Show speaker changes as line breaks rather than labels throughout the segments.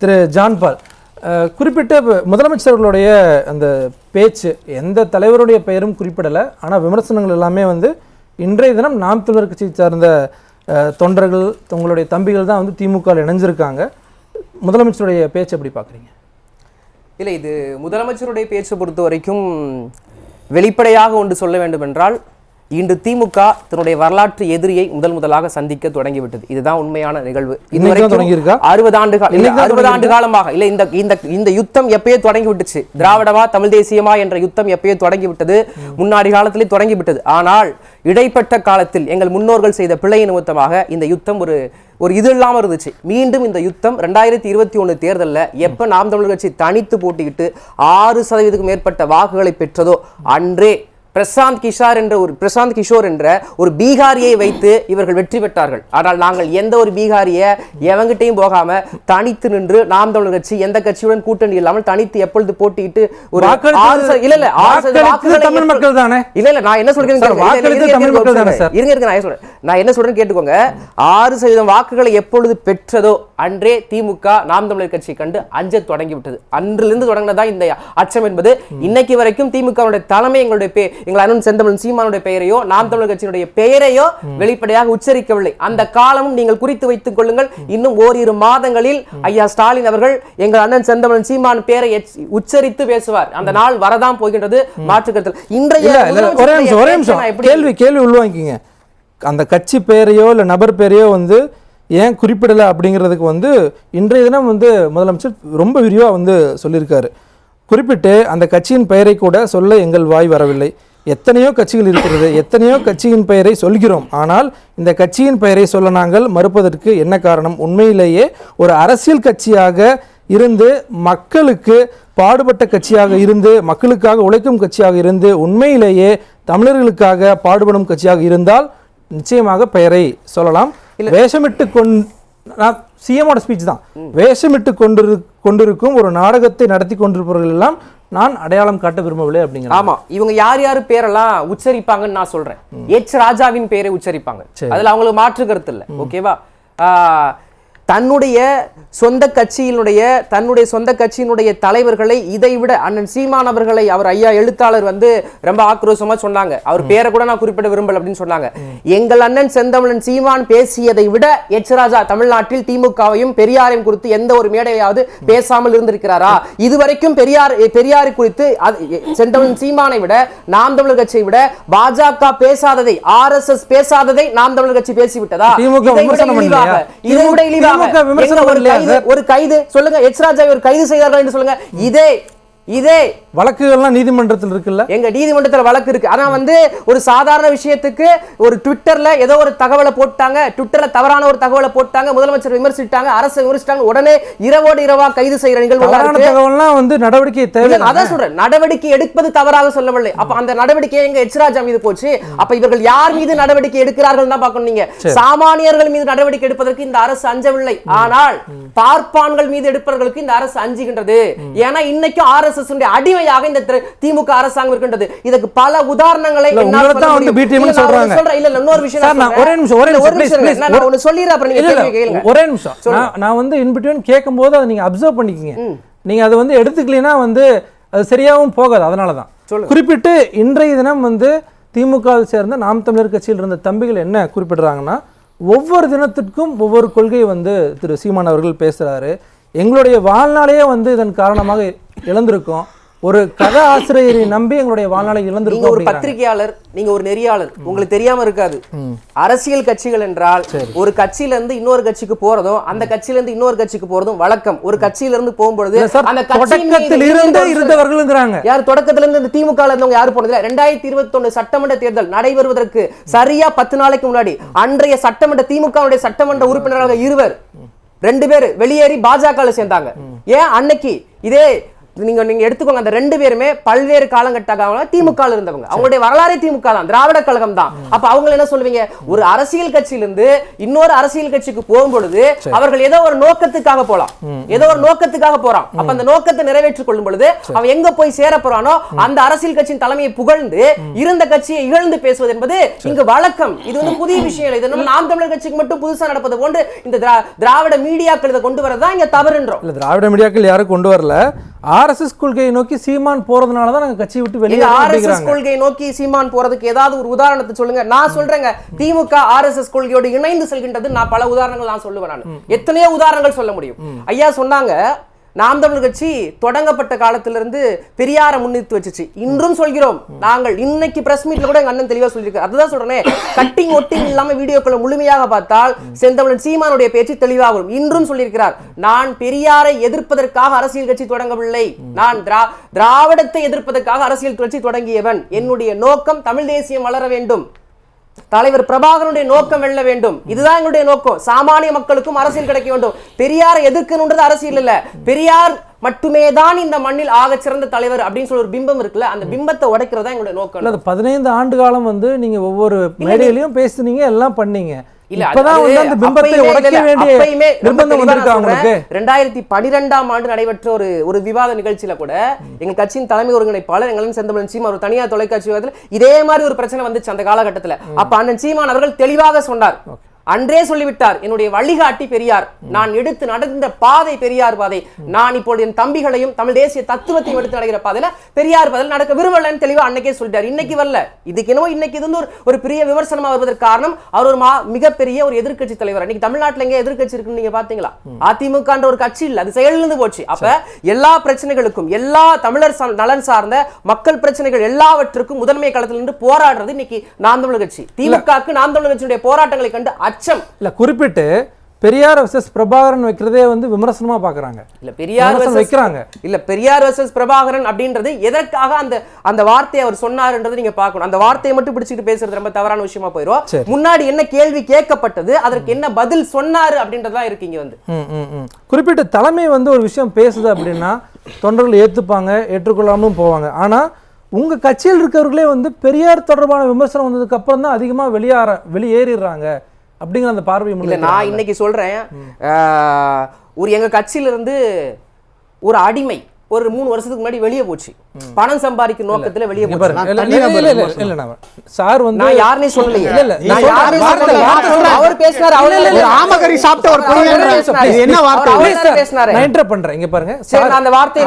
திரு John பால், குறிப்பிட்ட முதலமைச்சர்களுடைய அந்த பேச்சு எந்த தலைவருடைய பெயரும் குறிப்பிடலை, ஆனால் விமர்சனங்கள் எல்லாமே வந்து இன்றைய தினம் நாம் தமிழர் கட்சி சார்ந்த தொண்டர்கள் உங்களுடைய தம்பிகள் தான் வந்து திமுக இணைஞ்சிருக்காங்க. முதலமைச்சருடைய பேச்சு எப்படி பார்க்குறீங்க?
இல்லை, இது முதலமைச்சருடைய பேச்சை பொறுத்த வரைக்கும் வெளிப்படையாக ஒன்று சொல்ல வேண்டும் என்றால், இன்று திமுக தன்னுடைய வரலாற்று எதிரியை முதலாக சந்திக்க தொடங்கிவிட்டது. இதுதான் உண்மையான நிகழ்வு. இதுவரைக்கும் 60 ஆண்டு காலமாக இல்லை, இந்த யுத்தம் எப்பயோ தொடங்கி விட்டுச்சு. திராவிடமா தமிழ் தேசியமா என்ற யுத்தம் எப்பயோ தொடங்கி விட்டது, முன்னாடி காலத்திலே தொடங்கி விட்டது. ஆனால் இடைப்பட்ட காலத்தில் எங்கள் முன்னோர்கள் செய்த பிழை நிமித்தமாக இந்த யுத்தம் ஒரு இது இல்லாமல் இருந்துச்சு. மீண்டும் இந்த யுத்தம் 2021 தேர்தலில் எப்போ நாம் தமிழர் கட்சி தனித்து போட்டிக்கிட்டு 6% மேற்பட்ட வாக்குகளை பெற்றதோ அன்றே பிரசாந்த் கிஷோர் என்ற ஒரு பீகாரியை வைத்து இவர்கள் வெற்றி பெற்றார்கள். ஆனால் நாங்கள் எந்த ஒரு பீகாரியை எவங்கிட்டையும் போகாம தனித்து நின்று நாம் தமிழர் கட்சி எந்த கட்சியுடன் கூட்டணி இல்லாமல் தனித்து எப்பொழுது போட்டிட்டு ஒரு நான் என்ன சொல்றேன் கேட்டுக்கோங்க. 6% வாக்குகளை எப்பொழுது பெற்றதோ அன்றே திமுக நாம் தமிழர் கட்சி கண்டு அஞ்ச தொடங்கிவிட்டது. அன்றிலிருந்து தொடங்கினதா இந்த அச்சம் என்பது. இன்னைக்கு வரைக்கும் திமுக தலைமை எங்களுடைய எங்கள் அண்ணன் செந்தமிழன் சீமானுடைய பெயரையோ நாம் தமிழர் கட்சியினுடைய பெயரையோ வெளிப்படையாக உச்சரிக்கவில்லை. அந்த காலமும் நீங்கள் குறித்து வைத்துக் கொள்ளுங்கள். இன்னும் ஓரிரு மாதங்களில் ஐயா ஸ்டாலின் அவர்கள் எங்கள் அண்ணன் செந்தமிழன் சீமான் பெயரை உச்சரித்து பேசுவார். அந்த நாள் வரதான் போகின்றது. மாற்றுக்கருத்தில் இன்றைய
கேள்வி உள்வாங்கிங்க. அந்த கட்சி பெயரையோ இல்ல நபர் பெயரையோ வந்து ஏன் குறிப்பிடலை அப்படிங்கிறதுக்கு வந்து இன்றைய தினம் வந்து முதலமைச்சர் ரொம்ப விரிவா வந்து சொல்லியிருக்காரு. குறிப்பிட்டு அந்த கட்சியின் பெயரை கூட சொல்ல எங்கள் வாய் வரவில்லை. எத்தனையோ கட்சிகள் இருக்கிறது, எத்தனையோ கட்சியின் பெயரை சொல்கிறோம். ஆனால் இந்த கட்சியின் பெயரை சொல்ல நாங்கள் மறுப்பதற்கு என்ன காரணம்? உண்மையிலேயே ஒரு அரசியல் கட்சியாக இருந்து மக்களுக்கு பாடுபட்ட கட்சியாக இருந்து மக்களுக்காக உழைக்கும் கட்சியாக இருந்து உண்மையிலேயே தமிழர்களுக்காக பாடுபடும் கட்சியாக இருந்தால் நிச்சயமாக பெயரை சொல்லலாம். வேஷமிட்டு சிஎமோட ஸ்பீச் தான். வேஷமிட்டு கொண்டிருக்கும் ஒரு நாடகத்தை நடத்தி கொண்டிருப்பவர்கள் எல்லாம் நான் அடையாளம் காட்ட விரும்பவில்லை அப்படிங்கிற.
ஆமா, இவங்க யார் பேரெல்லாம் உச்சரிப்பாங்கன்னு நான் சொல்றேன். எச் ராஜாவின் பெயரை உச்சரிப்பாங்க. அதுல அவங்களுக்கு மாற்று கருத்து இல்லை. ஓகேவா? தன்னுடைய சொந்த கட்சியினுடைய தலைவர்களை இதைவிட அண்ணன் சீமான் அவர்களை அவர் ஐயா எழுத்தாளர் வந்து ரொம்ப ஆக்ரோஷமா சொன்னாங்க. அவர் பேரை கூட நான் குறிப்பிட விரும்பல அப்படின்னு சொன்னாங்க. எங்கள் அண்ணன் செந்தமிழன் சீமான் பேசியதை விட எச் ராஜா தமிழ்நாட்டில் திமுகவையும் பெரியாரையும் குறித்து எந்த ஒரு மேடையாவது பேசாமல் இருந்திருக்கிறாரா? இதுவரைக்கும் பெரியாரை குறித்து செந்தமிழன் சீமானை விட நாம் தமிழர் கட்சியை விட பாஜக பேசாததை, RSS பேசாததை நாம் தமிழர் கட்சி பேசிவிட்டதா? இதை விட இழிவாக ஒரு கைது சொல்லுங்க, எச் ராஜாவை ஒரு கைது செய்தார்கள் என்று சொல்லுங்க. இதே
வழக்குகள்லாம் நீதிமன்றத்தில் இருக்குல்ல?
எங்க நீதிமன்றத்தில் வழக்கு இருக்கு. ஆனா வந்து ஒரு சாதாரண விஷயத்துக்கு ஒரு ட்விட்டர்ல ஏதோ ஒரு தகவலை போட்டாங்க, ட்விட்டர்ல தவறான ஒரு தகவலை போட்டாங்க, முதலமைச்சர் விமர்சிட்டாங்க, அரசு விமர்சிட்டாங்க, உடனே இரவோடு இரவா கைது செய்யற
நிகழ்வுலாம் வந்து நடவடிக்கை தேவை.
அதான் சொல்றேன், நடவடிக்கை எடுப்பது தவறாக சொல்லவில்லை. அப்ப அந்த நடவடிக்கை எங்க எச் ராஜா மீது போச்சு. அப்ப இவர்கள் யார் மீது நடவடிக்கை எடுக்கிறார்கள் தான் பார்க்கணும். நீங்க சாமானியர்கள் மீது நடவடிக்கை எடுப்பதற்கு இந்த அரசு அஞ்சவில்லை. ஆனால் பார்ப்பான்கள் மீது எடுப்பவர்களுக்கு இந்த அரசு அஞ்சுகின்றது. ஏன்னா இன்னைக்கும் RSS அடிமை இந்த திமுக அரசாங்கம் இருக்கின்றது. இதுக்கு பல உதாரணங்களை
நான் வந்து இன்பிட்வீன் கேட்கும்போது அதை நீங்க அப்சர்வ் பண்ணிக்கீங்க. நீங்க அதை வந்து எடுத்துக்கலைன்னா வந்து அது சரியாகவும் போகாது. அதனாலதான் குறிப்பிட்டு இன்றைய தினம் வந்து திமுக சேர்ந்த நாம் தமிழர் கட்சியில் இருந்த தம்பிகள் என்ன குறிப்பிடுறாங்கன்னா, ஒவ்வொரு தினத்திற்கும் ஒவ்வொரு கொள்கையை வந்து திரு சீமான் அவர்கள் பேசுறாரு. எங்களுடைய வாழ்நாளையே வந்து இதன் காரணமாக இழந்திருக்கோம். ஒரு கதை ஆசிரியரை நம்பி எங்களுடைய வாழ்நாளை இழந்திருக்கோம்.
ஒரு பத்திரிகையாளர், நீங்க ஒரு நெறியாளர், உங்களுக்கு தெரியாம இருக்காது. அரசியல் கட்சிகள் என்றால் ஒரு கட்சியில இருந்து இன்னொரு கட்சிக்கு போறதும் அந்த கட்சியில இருந்து இன்னொரு கட்சிக்கு போறதும் வழக்கம். ஒரு கட்சியில இருந்து போகும்பொழுது அந்த
தொடக்கத்தில் இருந்தவர்கள்
யார் தொடக்கத்துல இருந்து திமுக இருந்தவங்க யாரு போனது? 2021 சட்டமன்ற தேர்தல் நடைபெறுவதற்கு சரியா 10 நாளைக்கு முன்னாடி அன்றைய சட்டமன்ற திமுக சட்டமன்ற உறுப்பினராக 2 பேர் வெளியேறி பாஜக சேர்ந்தாங்க. ஏன் அன்னைக்கு இதே நீங்க எடுத்துக்கோங்க, அந்த 2 பேருமே பல்வேறு காலகட்டமாக திமுக இருந்தவங்க. அவங்களுடைய வரலாறே திமுக தான், திராவிட கழகம் தான். அப்ப அவங்க என்ன சொல்லுவீங்க? ஒரு அரசியல் கட்சியிலிருந்து இன்னொரு அரசியல் கட்சிக்கு போகும்பொழுது அவர்கள் ஏதோ ஒரு நோக்கத்துக்காக போலாம், ஏதோ ஒரு நோக்கத்துக்காக போறான். அப்ப அந்த நோக்கத்தை நிறைவேற்றிக் கொள்ளும் பொழுது அவன் எங்க போய் சேர போறானோ அந்த அரசியல் கட்சியின் தலைமையை புகழ்ந்து இருந்த கட்சியை இகழ்ந்து பேசுவது என்பது இங்கு வழக்கம். இது வந்து புதிய விஷயம் இல்லை. இது நாம் தமிழர் கட்சிக்கு மட்டும் புதுசா நடப்பது போன்று இந்த திராவிட மீடியாக்கள் இதை கொண்டு வரதான் இங்க தவறுன்றோம்.
இல்ல, திராவிட மீடியாக்கள் யாரும் கொண்டு வரல. ஆர்எஸ்எஸ் கொள்கையை நோக்கி சீமான் போறதுனால தான் நாங்க கட்சியை விட்டு வெளியே
ஆர்எஸ்எஸ் கொள்கையை நோக்கி சீமான் போறதுக்கு ஏதாவது ஒரு உதாரணத்தை சொல்லுங்க. நான் சொல்றேங்க, திமுக ஆர்எஸ்எஸ் கொள்கையோடு இணைந்து செல்கின்றது. நான் பல உதாரணங்கள் நான் சொல்லுவேன். நான் எத்தனையோ உதாரணங்கள் சொல்ல முடியும். ஐயா சொன்னாங்க, நாம் தமிழர் கட்சி தொடங்கப்பட்ட காலத்திலிருந்து பெரியாரை முன்னிறுத்தி வச்சுச்சு. இன்றும் சொல்கிறோம் நாங்கள். இன்னைக்கு பிரஸ் மீட்ல கூட எங்க அண்ணன் தெளிவா சொல்லியிருக்காரு. அதுதான் சொல்றேனே, கட்டிங் ஒட்டிங் இல்லாம வீடியோக்களை முழுமையாக பார்த்தால் செந்தமிழன் சீமானுடைய பேச்சு தெளிவாக வரும். இன்றும் சொல்லியிருக்கிறார், நான் பெரியாரை எதிர்ப்பதற்காக அரசியல் கட்சி தொடங்கவில்லை, நான் திராவிடத்தை எதிர்ப்பதற்காக அரசியல் கட்சி தொடங்கியவன். என்னுடைய நோக்கம் தமிழ் தேசியம் வளர வேண்டும், தலைவர் பிரபாகரனுடைய நோக்கம் வெல்ல வேண்டும். இதுதான் எங்களுடைய நோக்கம். சாமானிய மக்களுக்கும் அரசியல் கிடைக்க வேண்டும். பெரியாரை எதிர்க்கணும்ன்றது அரசியல் இல்ல, பெரியார் மட்டுமே தான் இந்த மண்ணில் ஆக சிறந்த தலைவர் அப்படின்னு சொல்லி ஒரு பிம்பம் இருக்குல்ல, அந்த பிம்பத்தை உடைக்கிறதா எங்களுடைய நோக்கம்.
15 ஆண்டு காலம் வந்து நீங்க ஒவ்வொரு மேடையிலையும் பேசுனீங்க, எல்லாம் பண்ணீங்க. இப்பதான் வந்து அந்த பிம்பத்தை உடைக்க வேண்டிய நிர்பந்தம் வந்திருக்கு உங்களுக்கு.
2012ஆம் ஆண்டு நடைபெற்ற ஒரு விவாத நிகழ்ச்சியில கூட எங்க கட்சியின் தலைமை ஒருங்கிணைப்பாளர் எங்களின் செந்தமிழன் சீமான் ஒரு தனியார் தொலைக்காட்சி விவாதத்தில் இதே மாதிரி ஒரு பிரச்சனை வந்துச்சு அந்த காலகட்டத்தில். அப்ப அண்ணன் சீமான் அவர்கள் தெளிவாக சொன்னார், அன்றே சொல்லிவிட்டார், என்னுடைய வழிகாட்டி பெரியார், நான் எடுத்து நடந்த பாதை பெரியார் பாதை, நான் இப்போது என் தம்பிகளையும் தமிழ் தேசிய தத்துவத்தையும் எடுத்து நடக்கிற பாதையில பெரியார் பாதையில் நடக்க விரும்பலன்னு தெளிவா அன்னைக்கே சொல்லிட்டார். இன்னைக்கு வரல. இதுக்கு என்னவோ இன்னைக்கு இது வந்து ஒரு பெரிய விமர்சனமா வருவதற்கு காரணம் அவர் ஒரு மிகப்பெரிய ஒரு எதிர்க்கட்சி தலைவர். இன்னைக்கு தமிழ்நாட்டில் எங்க எதிர்க்கட்சி இருக்குன்னு நீங்க பாத்தீங்களா? அதிமுக ஒரு கட்சி இல்ல, அது செயலிழந்து போச்சு. அப்ப எல்லா பிரச்சனைகளுக்கும், எல்லா தமிழர் நலன் சார்ந்த மக்கள் பிரச்சனைகள் எல்லாவற்றுக்கும் முதன்மை களத்தில் நின்று போராடுறது இன்னைக்கு நாம் தமிழர் கட்சி. திமுகவுக்கு நாம் தமிழர் கட்சியுடைய போராட்டங்களை கண்டு அச்சம்
இல்ல, குறிப்பிட்டு பெரியார் வெர்சஸ் பிரபாகரன் வைக்கிறதே வந்து விமர்சனமா பாக்குறாங்க.
இல்ல, பெரியார் வைக்கிறாங்க. இல்ல, பெரியார் வெர்சஸ் பிரபாகரன் அப்படின்றது எதற்காக அந்த வார்த்தையை அவர் சொன்னார்ன்றது நீங்க பார்க்கணும். அந்த வார்த்தையை மட்டும் பிடிச்சிட்டு பேசுறது ரொம்ப தவறான விஷயமா போயிடும். முன்னாடி என்ன கேள்வி கேட்கப்பட்டது, அதற்கு என்ன பதில் சொன்னாரு அப்படின்றதா இருக்கீங்க வந்து.
குறிப்பிட்ட தலைமை வந்து ஒரு விஷயம் பேசுது அப்படின்னா தொண்டர்கள் ஏத்துப்பாங்க, ஏற்றுக்கொள்ளாமலும் போவாங்க. ஆனா உங்க கட்சியில் இருக்கிறவர்களே வந்து பெரியார் தொடர்பான விமர்சனம் வந்ததுக்கு அப்புறம் தான் அதிகமா வெளியேறிடுறாங்க அப்படிங்கிற அந்த பார்வை.
இல்ல, நான் இன்னைக்கு சொல்றேன், எங்க கட்சியில இருந்து ஒரு அடிமை ஒரு 3 வருஷத்துக்கு முன்னாடி வெளியே போச்சு, பணம் சம்பாதிக்கும் நோக்கத்துல வெளியே போச்சு.
சார் வந்து
நான் யாருனே சொல்லலையே. அவர் பேசினார், அவர் ஆமகரி சாப்பிட்ட ஒரு என்ன வார்த்தை பேசினாரு,
நான் என்டர் பண்றேன். இங்க பாருங்க,
நான் அந்த வார்த்தையை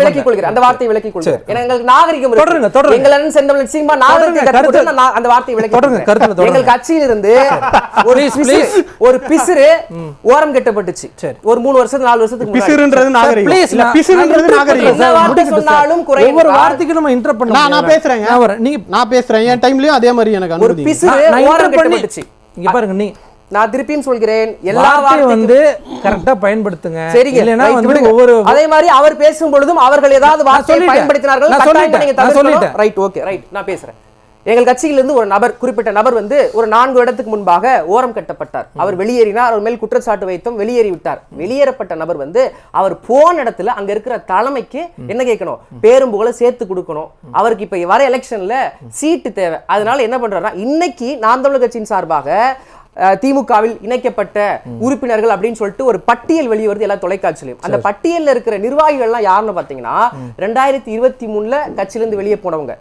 விளக்கிக் கொள்கிறேன். அந்த வார்த்தையை விளக்கிக் கொள்கிறேன். ஏன்னா எங்களுக்கு நாகரிகம் இருக்கு. எங்கள் செந்தமிழன் சீமா நாகரிகம், அந்த வார்த்தையை விளக்கி எங்கள் கட்சியில் இருந்து ஒரு பிசுறு ஓரம் கட்டப்பட்டுச்சு. ஒரு 3 வருஷத்துக்கு 4 வருஷத்துக்கு பிசுறுன்றது நாகரிகம்.
ஒவ்வொரு வார்த்தைக்கு நம்ம இன்டர் பண்ணலாம்.
நான் பேசுறேன் என் டைம்லயும் அதே மாதிரி எனக்கு
ஒரு பிசுறு ஓரம் கட்டப்பட்டுச்சு.
இங்க பாருங்க, நீ
நான் திருப்பியும் சொல்கிறேன், எல்லா
வார்த்தையும் வந்து கரெக்டா பயன்படுத்துங்க.
சரிங்க,
இல்லனா வந்து ஒவ்வொரு
அதே மாதிரி அவர் பேசும் பொழுதும் அவர்கள் ஏதாவது வார்த்தையை பயன்படுத்தினார்கள், நான் சொல்லிட்டேன். ரைட், ஓகே, ரைட், நான் பேசுறேன். எங்கள் கட்சியிலிருந்து ஒரு நபர், குறிப்பிட்ட நபர் வந்து ஒரு 4 இடத்துக்கு முன்பாக ஓரம் கட்டப்பட்டார். அவர் வெளியேறினார், அவர் மேல் குற்றச்சாட்டு வைத்தும் வெளியேறி விட்டார். வெளியேறப்பட்ட நபர் வந்து அவர் போன இடத்துல அங்க இருக்கிற தலைமைக்கு என்ன கேட்கணும், பேரும் புகழ சேர்த்து கொடுக்கணும். அவருக்கு இப்ப வர எலெக்ஷன்ல சீட்டு தேவை. அதனால என்ன பண்றாருன்னா, இன்னைக்கு நாம் தமிழர் கட்சியின் சார்பாக திமுகவில் இணைக்கப்பட்ட உறுப்பினர்கள் அப்படின்னு சொல்லிட்டு ஒரு பட்டியல் வெளிவருது எல்லா தொலைக்காட்சியிலும். அந்த பட்டியல்ல இருக்கிற நிர்வாகிகள்லாம் யாருன்னு பாத்தீங்கன்னா 2023ல கட்சியிலிருந்து வெளியே போனவங்க.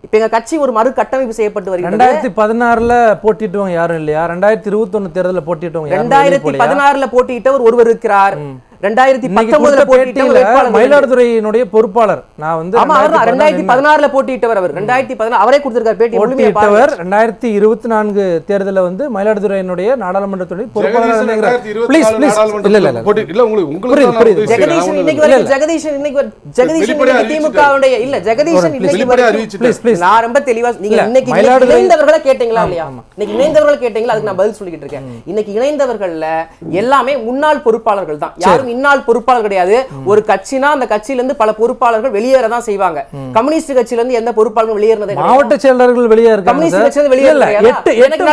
இப்ப எங்க கட்சி ஒரு மறு கட்டமைப்பு செய்யப்பட்டு வருகிறது.
2016ல போட்டிட்டவங்க யாரும் இல்லையா? 2021 தேர்தலில் போட்டிட்டவங்க
2016ல போட்டியிட்டவர் ஒருவர் இருக்கிறார். 2019ல போட்டியிட்டவர்
மயிலாடுதுறையினுடைய பொறுப்பாளர். நான் வந்து
2016ல போட்டியிட்டவர். அவர் 2016 அவரே கொடுத்திருக்கார் பேட்டி.
போட்டியிட்டவர் 2024 தேர்தல்ல வந்து மயிலாடுதுறையினுடைய நாடாளுமன்றத்துடைய பொறுப்பாளர். ப்ளீஸ் ப்ளீஸ், இல்ல இல்ல இல்ல, உங்களுக்கு
ஜெகதீஷன் இன்னைக்கு வரை ஜெகதீஷன் திமுகவுடைய இல்ல ஜெகதீஷன் இன்னைக்கு வரை ப்ளீஸ் ப்ளீஸ், நான் ரொம்ப தெளிவா நீங்க இன்னைக்கு இணைந்தவர்களை கேட்டீங்களா இல்லையா? இன்னைக்கு இணைந்தவர்கள் கேட்டீங்களா? அதுக்கு நான் பதில் சொல்லிட்டு இருக்கேன். இன்னைக்கு இணைந்தவர்கள்ல எல்லாமே முன்னாள் பொறுப்பாளர்கள் தான். யாரும் யாரும் இந்நாள் பொறுப்பாளர் கிடையாது. ஒரு கட்சினா அந்த கட்சியில இருந்து பல பொறுப்பாளர்கள் வெளியேறதான் செய்வாங்க. கம்யூனிஸ்ட் கட்சியில இருந்து எந்த பொறுப்பாளரும் வெளியேறினது
மாவட்ட செயலாளர்கள் வெளியே இருக்காங்க.
கம்யூனிஸ்ட் கட்சியில வெளியேறல. எனக்கு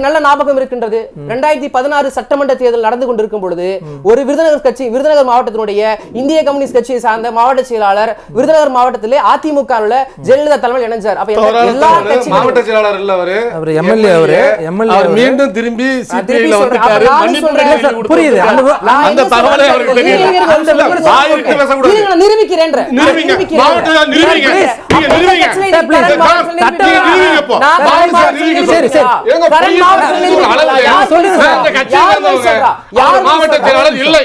நல்ல ஞாபகம் இருக்கின்றது. 2016 சட்டமன்ற தேர்தல் நடந்து கொண்டிருக்கும் பொழுது ஒரு விருதுநகர் மாவட்டத்தினுடைய இந்திய கம்யூனிஸ்ட் கட்சியை சார்ந்த மாவட்ட செயலாளர் விருதுநகர் மாவட்டத்திலே அதிமுக ஜெயலலிதா தலைமையில் இணைஞ்சார். அப்ப எல்லா கட்சிகளும்
மாவட்ட செயலாளர் இல்ல அவர்
எம்எல்ஏ
அவர் மீண்டும் திரும்பி சிபிஐல வந்துட்டாரு. மன்னிப்பு
புரியுது.
அந்த தகவலை அவருக்கு தெரியும். வாய்க்கு பேச கூடாது.
நிரூபிக்கிறேன்.
மாவட்ட நிரூபிங்க. நீங்க நிரூபிங்க. நிரூபிங்க போ.
சரி சரி.
ஏங்க மாவட்ட செயலாளர் இல்லை.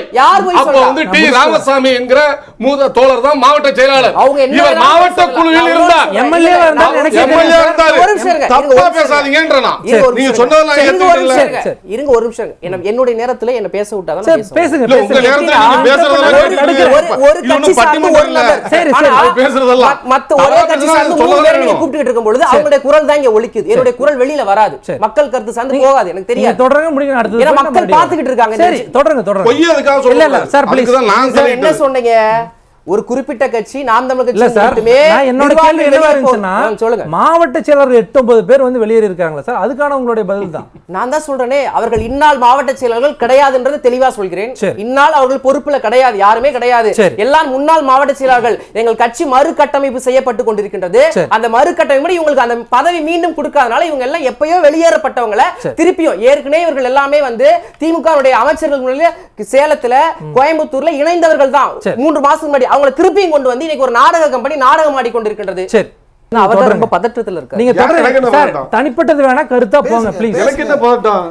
அப்ப வந்து டி ராமசாமி என்கிற மூத தோழர் தான் மாவட்ட செயலாளர். இவர் மாவட்ட குழுவில் இருந்தார். எம்எல்ஏ இருந்தார். தப்பா பேசாதீங்கன்றனா நீங்க சொன்னதெல்லாம் ஏத்துக்கல.
இருங்க ஒரு நிமிஷம். என்னுடைய நேரத்துல என்ன பேச விட்டாதான்
பேசுங்க.
இல்ல உங்க நேரத்துல நீங்க பேசுறதெல்லாம்
ஒரு கட்சி சார்ந்த ஒரு நபர்
சரி சரி
பேசுறதெல்லாம்
மத்த ஒரே கட்சி சார்ந்த மூணு பேர் நீங்க கூப்பிட்டு இருக்கும் பொழுது அவங்களுடைய குரல் தான் இங்க ஒலிக்குது. என்னுடைய குரல் வெளியில வராது. மக்கள் கருத்து சார்ந்து போகாது. எனக்கு தெரியாது.
தொடருங்க, முடிங்க. அடுத்து
ஏன்னா மக்கள் பாத்துக்கிட்டு இருக்காங்க.
சரி தொடருங்க.
பொய் அதுக்காக சொல்லல
சார். ப்ளீஸ்
என்ன சொன்னீங்க? ஒரு குறிப்பிட்ட கட்சி நாம் தமிழர்
இல்ல
கட்சி
சார்,
மட்டுமே
என்னோட கேள்வி என்னவா இருந்துச்சுன்னா,
சொல்லுங்க.
மாவட்ட செயலர் 8-9 பேர் வந்து வெளியேறி இருக்காங்களா சார்? அதுக்கான உங்களுடைய பதில் தான்.
நான் தான் சொல்றேனே, அவர்கள் இந்நாள் மாவட்ட செயலர்கள் கிடையாதுன்றது தெளிவா சொல்கிறேன். இந்நாள் அவர்கள் பொறுப்புல கிடையாது, யாருமே கிடையாது. எல்லாம் முன்னாள் மாவட்ட செயலர்கள். எங்கள் கட்சி மறுகட்டமைப்பு செய்யப்பட்டு கொண்டிருக்கின்றது. அந்த மறுகட்டமைப்பு இவங்களுக்கு அந்த பதவி மீண்டும் கொடுக்காதனால இவங்க எல்லாம் எப்பயோ வெளியேறப்பட்டவங்களை திருப்பியும் ஏற்கனவே இவர்கள் எல்லாமே வந்து திமுக அமைச்சர்கள் சேலத்துல கோயம்புத்தூர்ல இணைந்தவர்கள் தான். 3 மாசத்துக்கு முன்னாடி அவங்களை திருப்பியும் கொண்டு வந்து இன்னைக்கு ஒரு நாடக கம்பெனி நாடகம் ஆடிக்கொண்டிருக்கின்றது.
சரி,
அவர் ரொம்ப பதற்றத்துல இருக்காரு.
நீங்க தொடருங்க சார். தனிப்பட்டது வேணா கருத்தா போங்க ப்ளீஸ்.
எனக்கு என்ன பதட்டம்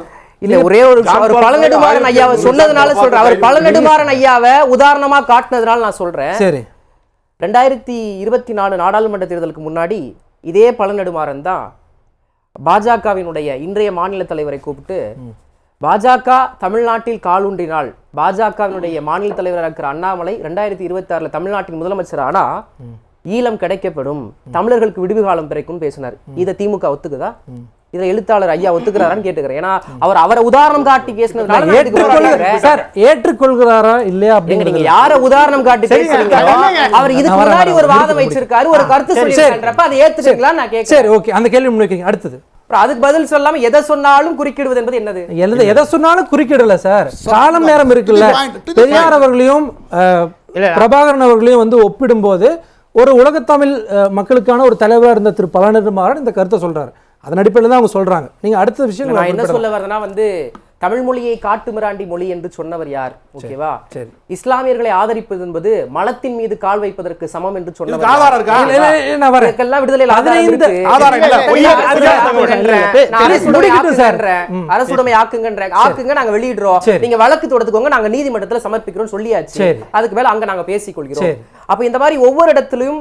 இல்ல, ஒரே ஒரு பழநெடுமாறன் ஐயாவை சொன்னதுனால சொல்றேன். அவர் பழநெடுமாறன் ஐயாவை உதாரணமா காட்டினதுனால நான் சொல்றேன். சரி, 2024 நாடாளுமன்ற தேர்தலுக்கு முன்னாடி இதே பழநெடுமாறன் தான் பாஜகவினுடைய இன்றைய மாநில தலைவரை கூப்பிட்டு, பாஜக தமிழ்நாட்டில் காலூன்றினால் பாஜகவினுடைய மாநில தலைவராக இருக்கிற அண்ணாமலை 2026 தமிழ்நாட்டின் முதலமைச்சர் ஆனா ஈழம் கிடைக்கப்படும், தமிழர்களுக்கு விடுவு காலம் பிறக்கும் பேசினார். இதை திமுக ஒத்துக்குதா? இதுல எழுத்தாளர் ஐயா ஒத்துக்கிறாரான்னு கேட்டுக்கிறேன். ஏன்னா அவரை உதாரணம் காட்டி பேசினதுனால
சார் ஏற்றுக்கொள்கிறாரா இல்லையா அப்படிங்க.
நீங்க யார உதாரணம் காட்டி பேசுறீங்க? அவர் இதுக்கு முன்னாடி ஒரு வாதம் வச்சிருக்காரு, ஒரு கருத்து சொல்லிருக்காருன்றப்ப அதை ஏத்துக்கலாம் நான் கேட்கிறேன்.
சரி, ஓகே, அந்த கேள்வி முன்வைக்கீங்க. அடுத்தது
அதுக்கு பதில் சொல்லாம எதை சொன்னாலும் குறுக்கிடுவது என்பது என்னது?
எதை சொன்னாலும் குறுக்கிடல சார். காலம் நேரம் இருக்குல்ல. பெரியார் அவர்களையும் பிரபாகரன் அவர்களையும் வந்து ஒப்பிடும்போது ஒரு உலகத்தமிழ் மக்களுக்கான ஒரு தலைவராக இருந்த திரு பழநெடுமாறன் இந்த கருத்தை சொல்றாரு. அதன் அடிப்படையில் தான் அவங்க சொல்றாங்க. நீங்க அடுத்த விஷயம்
நான் என்ன சொல்ல வரேன்னா வந்து தமிழ் மொழியை காட்டுமிராண்டி மொழி என்று சொன்னவர் யார்? ஓகேவா? சரி, இஸ்லாமியர்களை ஆதரிப்பது என்பது மலத்தின் மீது கால் வைப்பதற்கு சமம் என்று சொன்னவர் அரசுடைமை ஆக்குங்க, நாங்க வெளியிடுறோம், நீங்க வழக்கு தொடுத்துக்கோங்க, நாங்க நீதிமன்றத்துல சமர்ப்பிக்கிறோம் சொல்லியாச்சு. அதுக்கு மேல அங்க நாங்க பேசிக் கொள்கிறோம். அப்ப இந்த மாதிரி ஒவ்வொரு இடத்திலும்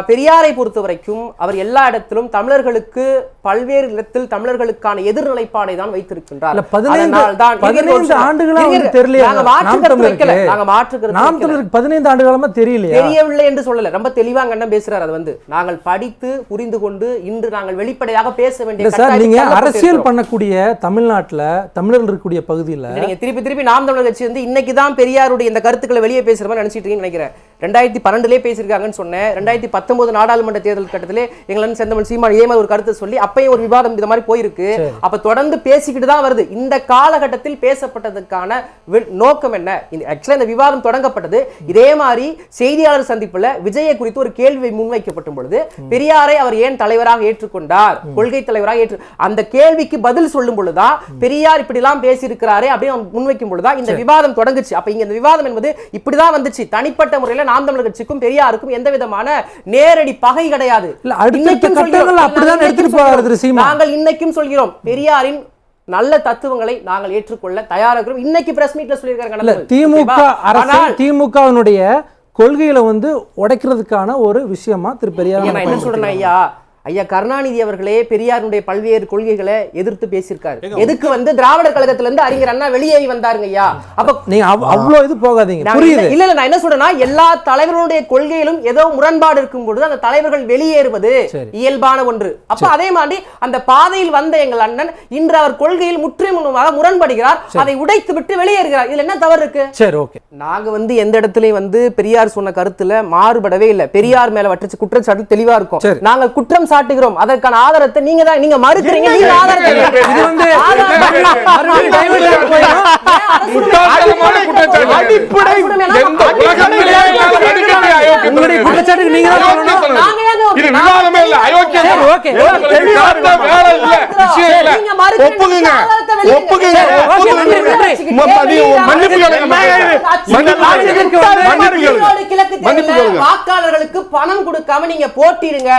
பெரியாரை பொறுத்த வரைக்கும் அவர் எல்லா இடத்திலும் தமிழர்களுக்கு பல்வேறு இடத்தில் தமிழர்களுக்கான எதிர்நிலைப்பாடை தான் வைத்திருக்கின்றார்.
15 ஆண்டுகளமா தெரியவில்லை
என்று சொல்லல, ரொம்ப தெளிவாக பேசுறாரு. அது வந்து நாங்கள் படித்து புரிந்து கொண்டு இன்று நாங்கள் வெளிப்படையாக பேச வேண்டிய
நீங்க அரசியல் பண்ணக்கூடிய தமிழ்நாட்டுல தமிழர்கள் இருக்கக்கூடிய பகுதியில்
நீங்க திருப்பி நாம் தமிழர் கட்சி வந்து இன்னைக்குதான் பெரியாருடைய இந்த கருத்துக்களை வெளியே பேசுற மாதிரி நினைச்சிட்டு இருக்கீங்கன்னு நினைக்கிறேன். 2012 பேசியிருக்காங்கன்னு சொன்னேன். 2019 நாடாளுமன்ற தேர்தல் கட்டத்திலே எங்களன் செந்தமிழ் சீமான் இதே மாதிரி ஒரு கருத்தை சொல்லி அப்பயும் ஒரு விவாதம் இந்த மாதிரி போயிருக்கு. அப்ப தொடர்ந்து பேசிக்கிட்டு தான் வருது. இந்த காலகட்டத்தில் பேசப்பட்டதுக்கான நோக்கம் என்ன? இந்த விவாதம் தொடங்கப்பட்டது இதே மாதிரி செய்தியாளர் சந்திப்புல விஜயை குறித்து ஒரு கேள்வி முன்வைக்கப்படும் பொழுது பெரியாரை அவர் ஏன் தலைவராக ஏற்றுக்கொண்டார், கொள்கை தலைவராக அந்த கேள்விக்கு பதில் சொல்லும் பொழுதுதான் பெரியார் இப்படி எல்லாம் பேசியிருக்கிறாரே அப்படின்னு முன்வைக்கும் பொழுதுதான் இந்த விவாதம் தொடங்குச்சு. அப்ப இங்க இந்த விவாதம் என்பது இப்படிதான் வந்துச்சு. தனிப்பட்ட முறையில் நாம் தமிழர் கட்சிக்கும் பெரியாருக்கும் எந்த விதமான நேரடி பகை கிடையாது. நாங்கள் இன்னைக்கும் சொல்கிறோம் பெரியாரின் நல்ல தத்துவங்களை நாங்கள் ஏற்றுக்கொள்ள தயாராக. இன்னைக்கு பிரஸ் மீட்ல சொல்லியிருக்காங்க
திமுக அரசு திமுகவினுடைய கொள்கையில வந்து உடைக்கிறதுக்கான ஒரு விஷயமா திரு பெரியார்.
என்ன சொல்றேன் ஐயா, ஐயா கருணாநிதி அவர்களே பெரியாருடைய பல்வேறு கொள்கைகளை எதிர்த்து பேசியிருக்காரு. எதுக்கு திராவிடர் கழகத்துல இருந்து அறிஞர் அண்ணா வெளியேறி வந்தாருங்க ஐயா. அப்ப
நீங்க அவ்வளவு இது போகாதீங்க, புரியுது?
இல்ல நான் என்ன சொல்றேன்னா, எல்லா தலைவர்களுடைய கொள்கையிலும் ஏதோ முரண்பாடு இருக்கும் பொழுது அந்த தலைவர்கள் வெளியேறுவது இயல்பான ஒன்று. அப்ப அதே மாதிரி அந்த பாதையில் வந்த எங்கள் அண்ணன் இன்று அவர் கொள்கையில் முற்றிலுமாக முரண்படுகிறார், அதை உடைத்து விட்டு வெளியேறுகிறார். இதுல என்ன தவறு இருக்கு?
சரி, ஓகே.
நாங்க எந்த இடத்துலயும் பெரியார் சொன்ன கருத்துல மாறுபடவே இல்லை. பெரியார் மேல வற்ற குற்றச்சாட்டு தெளிவா இருக்கும். நாங்கள் குற்றம் சாட்டுகிறோம், அதற்கான ஆதாரத்தை நீங்க மறுக்கிறீங்க. நீங்க ஆதாரத்தை வாக்காளர்களுக்கு பணம் கொடுக்காம நீங்க போட்டிடுங்க.